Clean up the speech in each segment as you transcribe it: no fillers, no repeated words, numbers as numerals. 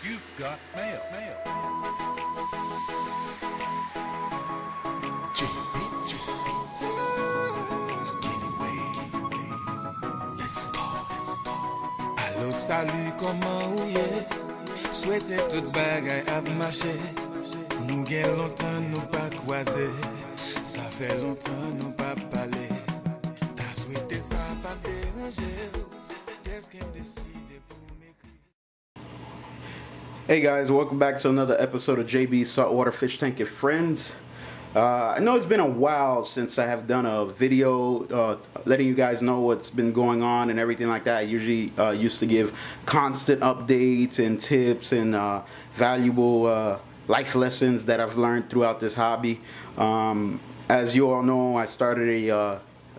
You've got mail. Allô, salut, comment ou ye? Souhaitez toute bagaille à marcher. Nous gain longtemps nous pas croisé. Ça fait longtemps nous pas parlé. T'as souhaité ça pas déranger. Qu'est-ce qu'elle décide pour m'écrire? Hey guys, welcome back to another episode of JB's Saltwater Fish Tank and Friends. I know it's been a while since I have done a video letting you guys know what's been going on and everything like that. I usually used to give constant updates and tips and valuable life lessons that I've learned throughout this hobby. As you all know, I started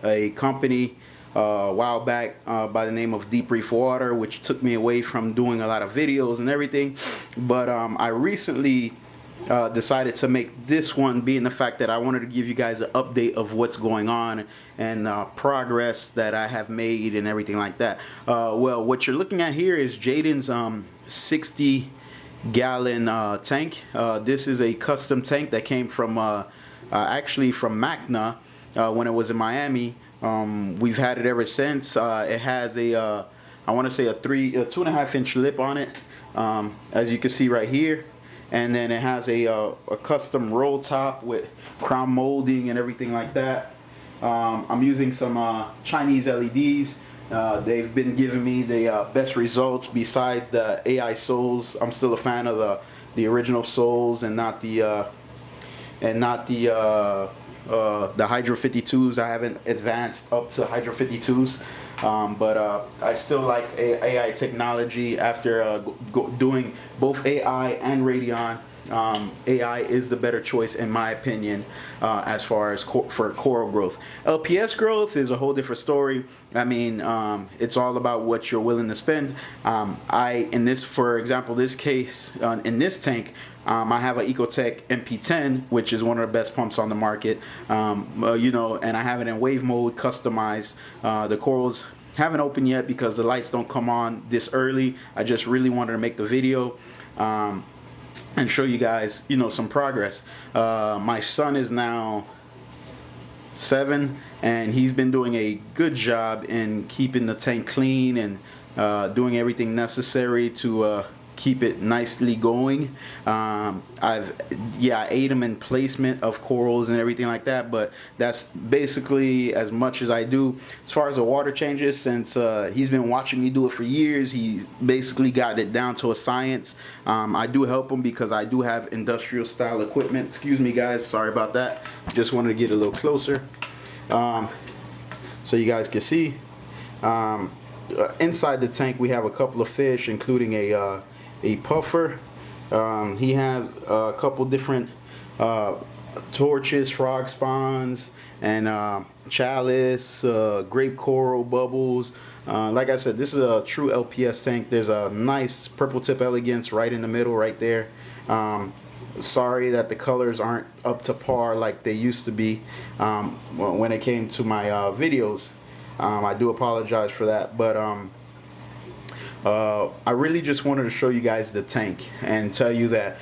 a company a while back by the name of Deep Reef Water, which took me away from doing a lot of videos and everything. But I recently decided to make this one, being the fact that I wanted to give you guys an update of what's going on and progress that I have made and everything like that. Well, what you're looking at here is Jaden's 60-gallon tank. This is a custom tank that came from actually from Macna when it was in Miami. We've had it ever since. It has a I want to say a 2.5 inch lip on it, as you can see right here. And then it has a custom roll top with crown molding and everything like that. I'm using some Chinese LEDs. They've been giving me the best results besides the AI soles. I'm still a fan of the original soles and not the Hydro 52s. I haven't advanced up to Hydro 52s. But I still like AI technology after doing both AI and Radeon. AI is the better choice in my opinion as far as for coral growth. LPS growth is a whole different story. I mean, it's all about what you're willing to spend. For example, this case, in this tank, I have an Ecotech MP10, which is one of the best pumps on the market. And I have it in wave mode, customized. The corals haven't opened yet because the lights don't come on this early. I just really wanted to make the video and show you guys, some progress. My son is now 7, and he's been doing a good job in keeping the tank clean and doing everything necessary to keep it nicely going. I aid him in placement of corals and everything like that, but that's basically as much as I do. As far as the water changes, since he's been watching me do it for years, he's basically got it down to a science. I do help him because I do have industrial style equipment. Excuse me guys, sorry about that. Just wanted to get a little closer so you guys can see. Inside the tank we have a couple of fish, including a puffer. He has a couple different torches, frog spawns, and chalice, grape coral, bubbles. Like I said, this is a true LPS tank. There's a nice purple tip elegance right in the middle right there. Sorry that the colors aren't up to par like they used to be when it came to my videos. I do apologize for that, but I really just wanted to show you guys the tank and tell you that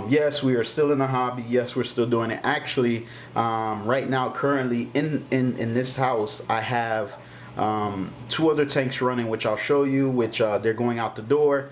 yes, we are still in the hobby. Yes, we're still doing it. Actually, right now, currently in this house, I have 2 other tanks running, which I'll show you, which they're going out the door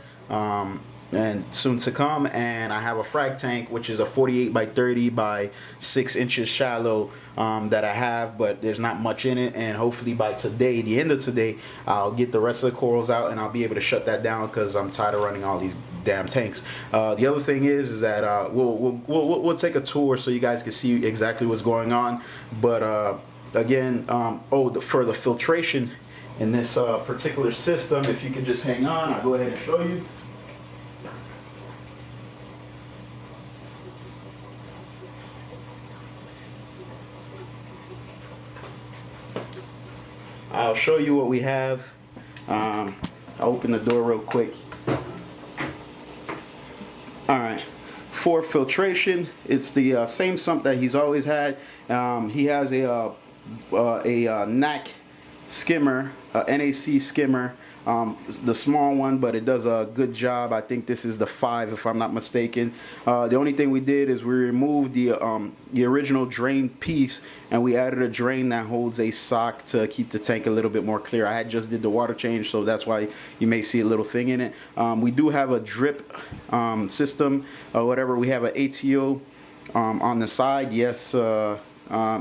and soon to come. And I have a Frag Tank, which is a 48 by 30 by 6 inches shallow that I have, but there's not much in it. And hopefully by today, the end of today, I'll get the rest of the corals out and I'll be able to shut that down because I'm tired of running all these damn tanks. The other thing is that we'll take a tour so you guys can see exactly what's going on. But again, for the filtration in this particular system, if you could just hang on, I'll go ahead and show you. I'll show you what we have. I'll open the door real quick. Alright, for filtration, it's the same sump that he's always had. He has a NAC skimmer, NAC skimmer. the small one, but it does a good job. I think this is the 5, if I'm not mistaken. The only thing we did is we removed the original drain piece, and we added a drain that holds a sock to keep the tank a little bit more clear. I had just did the water change, so that's why you may see a little thing in it. We do have a drip system or whatever. We have an ATO on the side, yes, and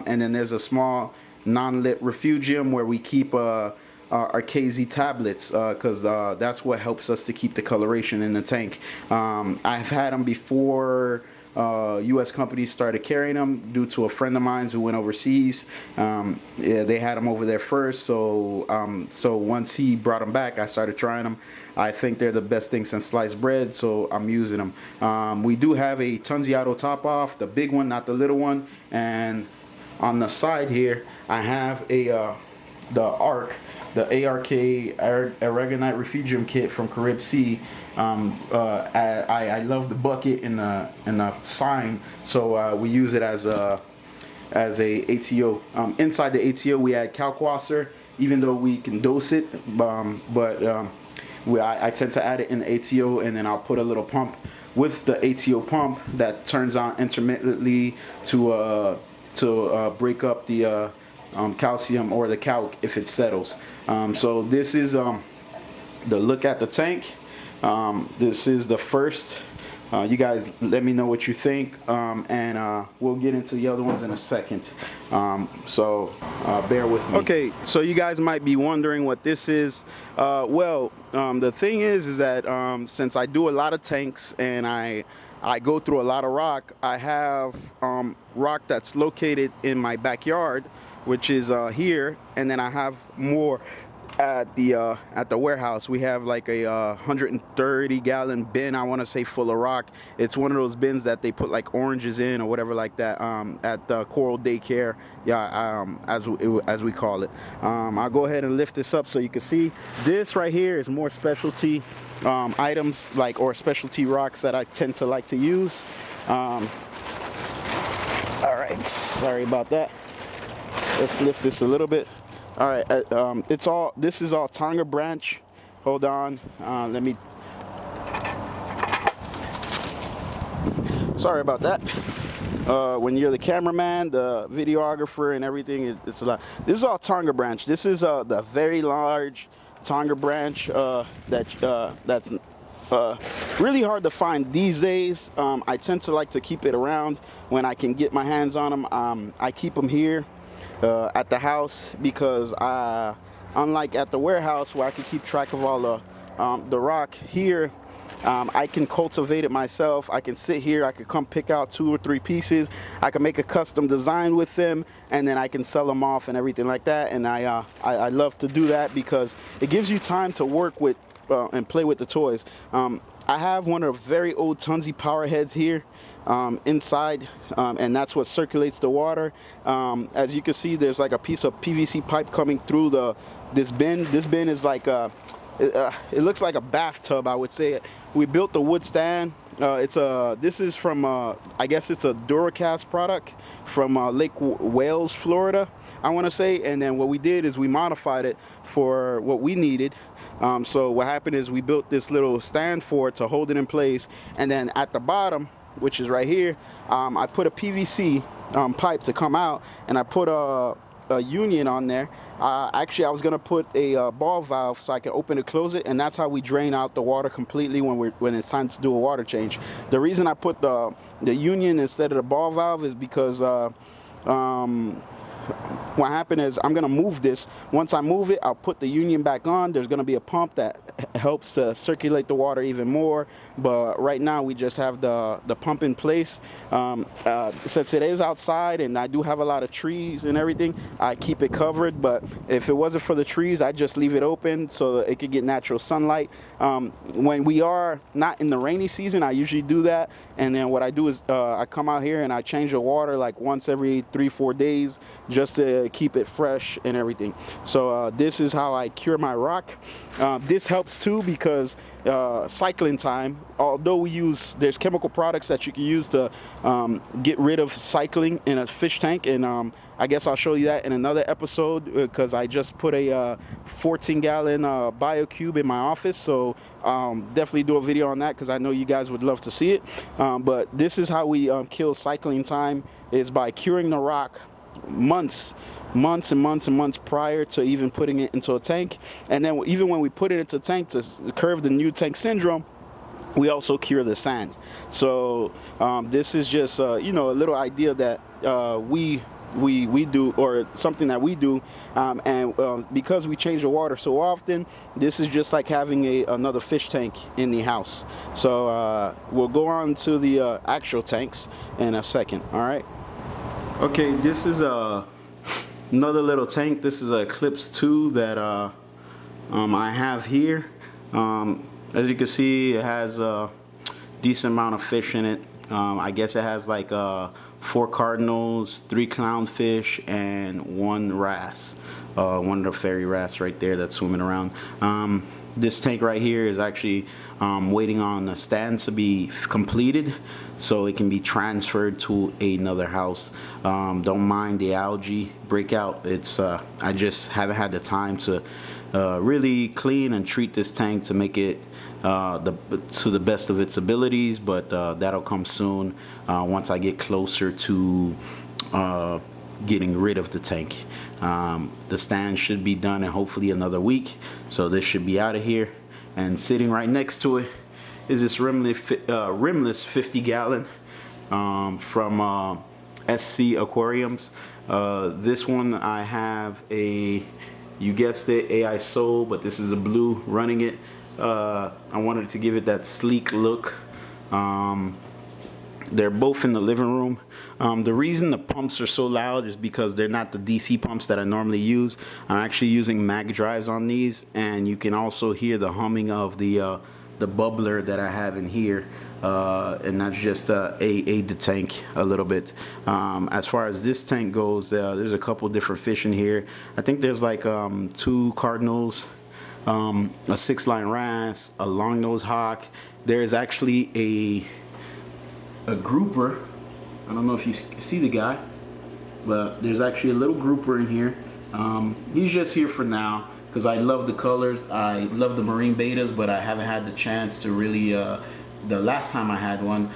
then there's a small non-lit refugium where we keep our KZ tablets, because that's what helps us to keep the coloration in the tank. I've had them before U.S. companies started carrying them due to a friend of mine who went overseas. Yeah, they had them over there first, so once he brought them back, I started trying them. I think they're the best thing since sliced bread, so I'm using them. We do have a Tunziato top off, the big one, not the little one, and on the side here I have the ARC, the ARK Aragonite Refugium kit from Carib Sea. I love the bucket and the sign, so we use it as a ATO. Inside the ATO we add Kalkwasser, even though we can dose it, I tend to add it in the ATO, and then I'll put a little pump with the ATO pump that turns on intermittently to break up the calcium or the calc if it settles. So this is the look at the tank. This is the first. You guys let me know what you think, and we'll get into the other ones in a second. So bear with me. Okay, so you guys might be wondering what this is. The thing is that since I do a lot of tanks and I go through a lot of rock, I have rock that's located in my backyard, which is here, and then I have more at the warehouse. We have like a 130-gallon bin, I want to say, full of rock. It's one of those bins that they put like oranges in or whatever like that at the Coral Daycare, yeah, as we call it. I'll go ahead and lift this up so you can see. This right here is more specialty items, or specialty rocks that I tend to like to use. All right, sorry about that. Let's lift this a little bit. All right, this is all Tonga branch. Hold on, let me. Sorry about that. When you're the cameraman, the videographer, and everything, it's a lot. This is all Tonga branch. This is the very large Tonga branch that's really hard to find these days. I tend to like to keep it around when I can get my hands on them. I keep them here at the house because unlike at the warehouse where I can keep track of all the rock, here I can cultivate it myself. I can sit here, I can come pick out 2 or 3 pieces, I can make a custom design with them, and then I can sell them off and everything like that. And I love to do that because it gives you time to work with and play with the toys. I have one of the very old Tunzi power heads here inside, and that's what circulates the water. As you can see, there's like a piece of PVC pipe coming through this bin. This bin is like it looks like a bathtub, I would say. We built the wood stand. This is from I guess it's a Duracast product from Lake Wales, Florida, I want to say. And then what we did is we modified it for what we needed. So what happened is we built this little stand for it to hold it in place, and then at the bottom, which is right here, I put a PVC pipe to come out, and I put a union on there. Actually, I was gonna put a ball valve so I can open and close it, and that's how we drain out the water completely when it's time to do a water change. The reason I put the union instead of the ball valve is because what happened is I'm gonna move this. Once I move it, I'll put the union back on. There's gonna be a pump that helps to circulate the water even more, but right now we just have the pump in place. Since it is outside and I do have a lot of trees and everything, I keep it covered, but if it wasn't for the trees, I just leave it open so that it could get natural sunlight. When we are not in the rainy season, I usually do that, and then what I do is I come out here and I change the water like once every 3-4 days just to keep it fresh and everything. So this is how I cure my rock. This helps clips too, because cycling time, although there's chemical products that you can use to get rid of cycling in a fish tank, and I guess I'll show you that in another episode, because I just put a 14-gallon BioCube in my office, so definitely do a video on that, because I know you guys would love to see it. But this is how we kill cycling time, is by curing the rock months and months prior to even putting it into a tank. And then even when we put it into a tank to curb the new tank syndrome, we also cure the sand. So this is just you know, a little idea that we do, or something that we do, and because we change the water so often, this is just like having another fish tank in the house. So we'll go on to the actual tanks in a second. All right. Okay, this is another little tank. This is a Eclipse 2 that I have here. As you can see, it has a decent amount of fish in it. I guess it has like 4 cardinals, 3 clownfish, and 1 wrasse. One of the fairy wrasse right there that's swimming around. This tank right here is actually waiting on the stand to be completed so it can be transferred to another house. Don't mind the algae breakout. It's I just haven't had the time to really clean and treat this tank to make it to the best of its abilities, but that'll come soon once I get closer to getting rid of the tank. The stand should be done in hopefully another week, so this should be out of here. And sitting right next to it is this rimless 50-gallon from SC Aquariums. This one I have a, you guessed it, AI Soul, but this is a blue running it. I wanted to give it that sleek look. They're both in the living room. The reason the pumps are so loud is because they're not the DC pumps that I normally use. I'm actually using mag drives on these, and you can also hear the humming of the bubbler that I have in here, and that's just aid the tank a little bit. As far as this tank goes, there's a couple different fish in here. I think there's like 2 cardinals, a 6-line wrasse, a long-nosed hawk. There's actually a grouper. I don't know if you see the guy, but there's actually a little grouper in here. He's just here for now because I love the colors. I love the marine betas, but I haven't had the chance to really, the last time I had one,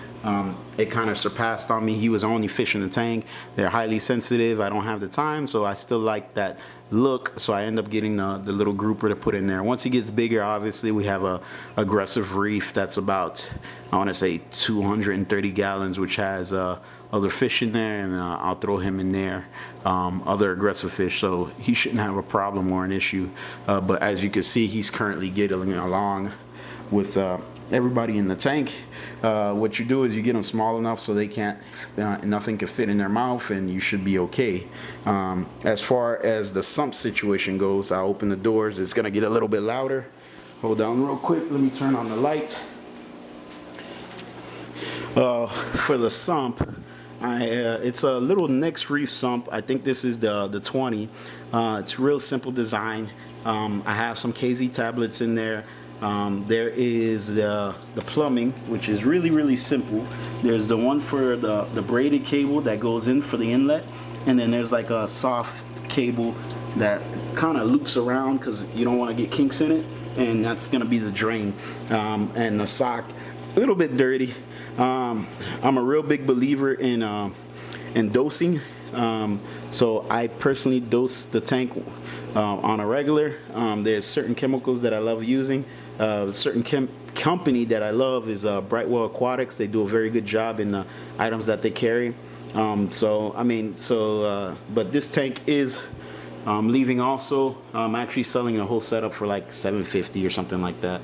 it kind of surpassed on me. He was only fish in the tank. They're highly sensitive. I don't have the time, so I still like that look, so I end up getting the little grouper to put in there. Once he gets bigger, obviously we have a aggressive reef that's about, I want to say 230 gallons, which has other fish in there, and I'll throw him in there, other aggressive fish, so he shouldn't have a problem or an issue. But as you can see, he's currently getting along with everybody in the tank. What you do is you get them small enough so they can't, nothing can fit in their mouth, and you should be okay. As far as the sump situation goes, I'll open the doors. It's gonna get a little bit louder. Hold on real quick. Let me turn on the light. For the sump, it's a little Next Reef sump. I think this is the 20. It's real simple design. I have some KZ tablets in there. There is the plumbing, which is really simple. There's the one for the braided cable that goes in for the inlet, and then there's like a soft cable that kind of loops around because you don't want to get kinks in it, and that's going to be the drain. And the sock, a little bit dirty. I'm a real big believer in dosing, so I personally dose the tank on a regular. There's certain chemicals that I love using. Certain company that I love is Brightwell Aquatics. They do a very good job in the items that they carry. But this tank is leaving also. I'm actually selling a whole setup for like $750 or something like that.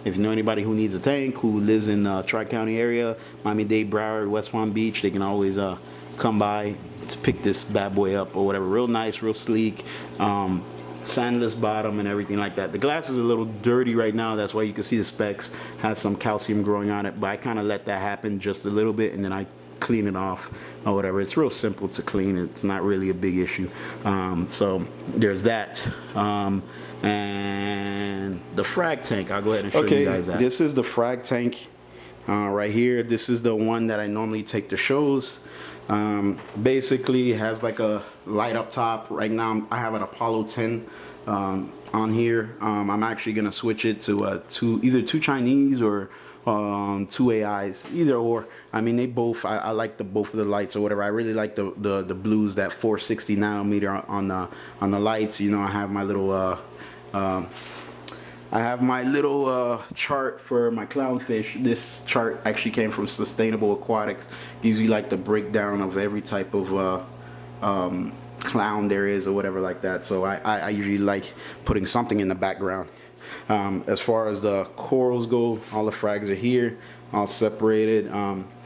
If you know anybody who needs a tank, who lives in Tri-County area, Miami-Dade, Broward, West Palm Beach, they can always come by to pick this bad boy up or whatever. Real nice, real sleek, sandless bottom and everything like that. The glass is a little dirty right now. That's why you can see the specs has some calcium growing on it, but I kind of let that happen just a little bit, and then I clean it off or whatever. It's real simple to clean. It's not really a big issue. So there's that. And the Frag Tank, I'll go ahead and show you guys that. This is the Frag Tank right here. This is the one that I normally take to shows. Basically, it has like a light up top. Right now, I have an Apollo 10 on here. I'm actually gonna switch it to either two Chinese or two AIs, either or. I mean, they both. I like both of the lights or whatever. I really like the blues, that 460 nanometer on the lights. You know, I have my little chart for my clownfish. This chart actually came from Sustainable Aquatics. Gives you like the breakdown of every type of clown there is or whatever like that. So I usually like putting something in the background. As far as the corals go, all the frags are here, all separated.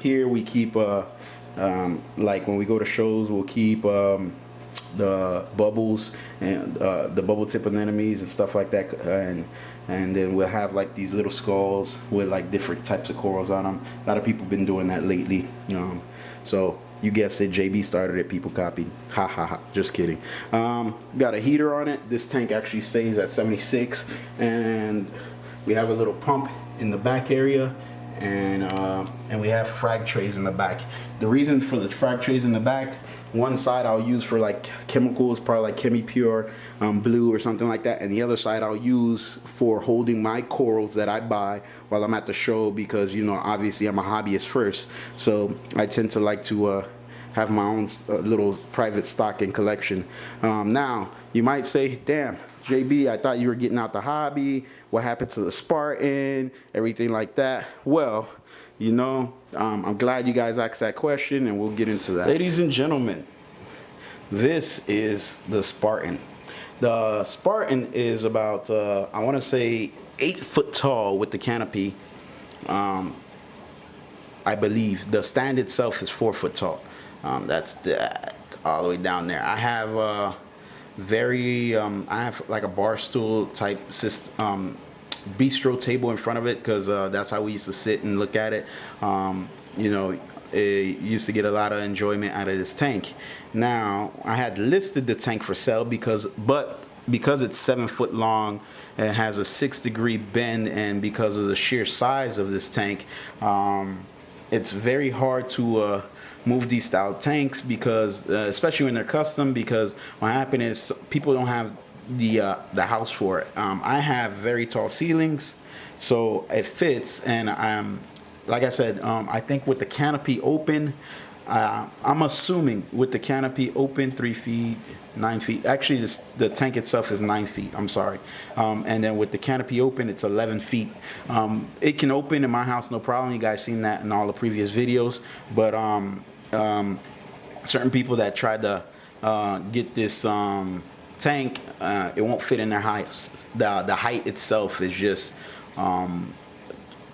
Here we keep like when we go to shows, we'll keep the bubbles and the bubble tip anemones and stuff like that, and then we'll have like these little skulls with like different types of corals on them. A lot of people been doing that lately. So you guessed it, JB started it, people copied. Ha ha ha, just kidding. Got a heater on it. This tank actually stays at 76, and we have a little pump in the back area, and we have frag trays in the back. The reason for the frag trays in the back, one side I'll use for like chemicals, probably like ChemiPure blue or something like that, and the other side I'll use for holding my corals that I buy while I'm at the show, because you know, obviously I'm a hobbyist first, so I tend to like to have my own little private stock and collection. Now you might say, damn, JB, I thought you were getting out the hobby. What happened to the Spartan, everything like that? Well, you know, I'm glad you guys asked that question, and we'll get into that. Ladies and gentlemen, this is the Spartan. The Spartan is about, I want to say 8 foot tall with the canopy. I believe the stand itself is 4 foot tall. That's all the way down there. I have I have like a bar stool type system, bistro table in front of it, because that's how we used to sit and look at it. You know, it used to get a lot of enjoyment out of this tank. Now I had listed the tank for sale because it's 7 foot long and it has a 6-degree bend, and because of the sheer size of this tank, it's very hard to move these style tanks, because especially when they're custom, because what happened is people don't have the house for it. I have very tall ceilings, so it fits, and like I said, I think with the canopy open, I'm assuming with the canopy open, 3 feet, 9 feet. Actually, the tank itself is 9 feet. I'm sorry. And then with the canopy open, it's 11 feet. It can open in my house, no problem. You guys seen that in all the previous videos. But certain people that tried to get this tank, it won't fit in their house. The height itself is just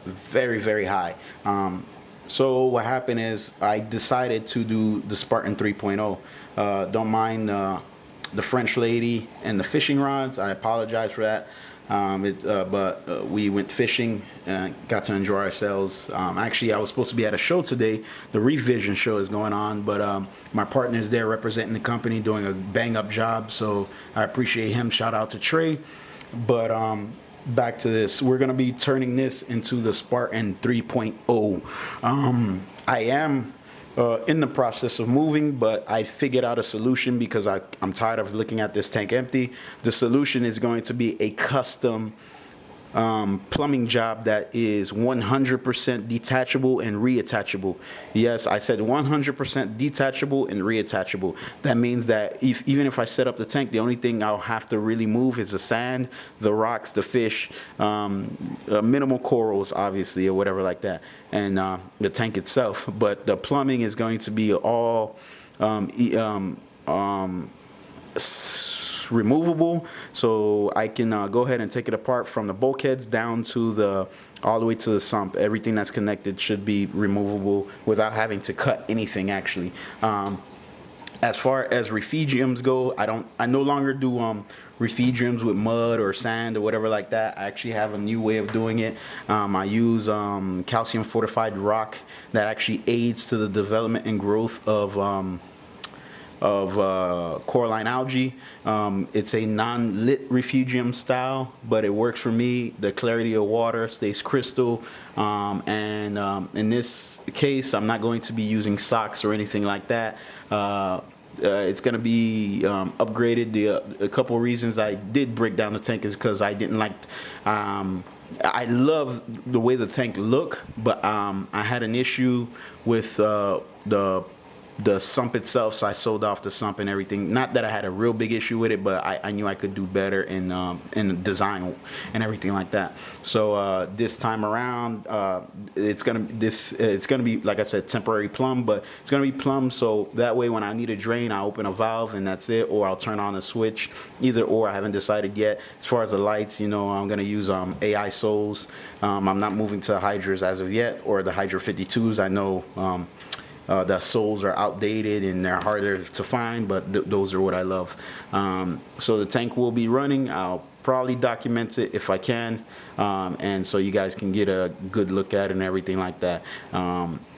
very, very high. So what happened is I decided to do the Spartan 3.0. Don't mind the French lady and the fishing rods. I apologize for that. But we went fishing and got to enjoy ourselves. Actually, I was supposed to be at a show today. The Reef Vision show is going on, but my partner is there representing the company, doing a bang-up job, so I appreciate him. Shout out to Trey. But back to this. We're going to be turning this into the Spartan 3.0. I am in the process of moving, but I figured out a solution because I'm tired of looking at this tank empty. The solution is going to be a custom plumbing job that is 100% detachable and reattachable. Yes, I said 100% detachable and reattachable. That means that even if I set up the tank, the only thing I'll have to really move is the sand, the rocks, the fish, minimal corals, obviously, or whatever like that, and the tank itself. But the plumbing is going to be all removable, so I can go ahead and take it apart from the bulkheads down to all the way to the sump. Everything that's connected should be removable without having to cut anything, actually. As far as refugiums go, I no longer do refugiums with mud or sand or whatever like that. I actually have a new way of doing it. I use calcium fortified rock that actually aids to the development and growth of coralline algae. It's a non-lit refugium style, but it works for me. The clarity of water stays crystal, and in this case, I'm not going to be using socks or anything like that. It's going to be upgraded. A couple of reasons I did break down the tank is because I didn't like. I love the way the tank looked, but I had an issue with the sump itself, so I sold off the sump and everything. Not that I had a real big issue with it, but I knew I could do better in design and everything like that. So this time around, it's gonna be, like I said, temporary plumb, but it's gonna be plumb, so that way when I need a drain, I open a valve and that's it, or I'll turn on a switch. Either or, I haven't decided yet. As far as the lights, you know, I'm gonna use AI soles. I'm not moving to hydras as of yet, or the Hydra 52s. I know the soles are outdated and they're harder to find, but those are what I love. So the tank will be running. I'll probably document it if I can, and so you guys can get a good look at it and everything like that.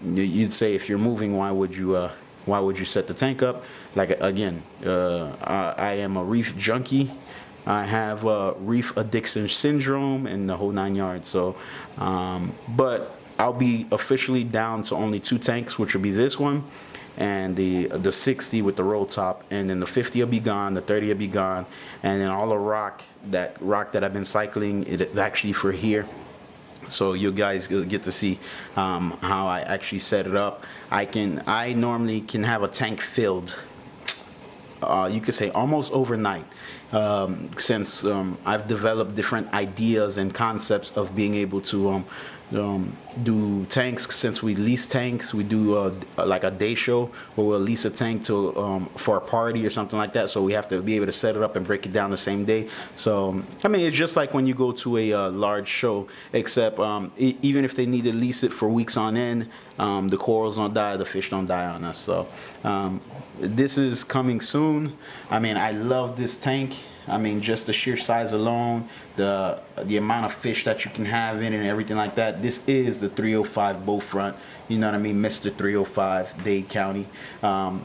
You'd say, if you're moving, why would you set the tank up? Like, again, I am a reef junkie. I have reef addiction syndrome and the whole 9 yards. So, but I'll be officially down to only 2 tanks, which will be this one and the 60 with the roll top, and then the 50 will be gone, the 30 will be gone, and then all the rock that I've been cycling, it is actually for here. So you guys get to see how I actually set it up. I normally can have a tank filled, you could say almost overnight, since I've developed different ideas and concepts of being able to do tanks. Since we lease tanks, we do like a day show where we'll lease a tank to for a party or something like that, so we have to be able to set it up and break it down the same day. So I mean, it's just like when you go to a large show, except even if they need to lease it for weeks on end, the corals don't die, the fish don't die on us. So this is coming soon. I mean, I love this tank. I mean, just the sheer size alone, the amount of fish that you can have in it and everything like that. This is the 305 bow front, you know what I mean, Mr. 305 Dade County.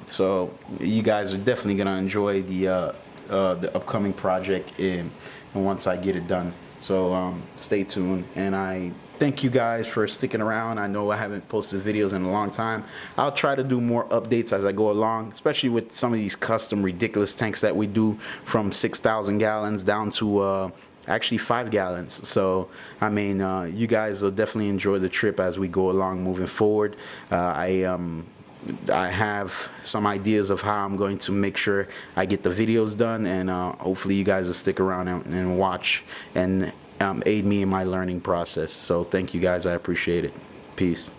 So you guys are definitely gonna enjoy the upcoming project and once I get it done. So stay tuned, and I thank you guys for sticking around. I know I haven't posted videos in a long time. I'll try to do more updates as I go along, especially with some of these custom ridiculous tanks that we do, from 6,000 gallons down to actually 5 gallons. So I mean, you guys will definitely enjoy the trip as we go along moving forward. I have some ideas of how I'm going to make sure I get the videos done, and hopefully you guys will stick around and watch and aid me in my learning process. So thank you guys, I appreciate it. Peace.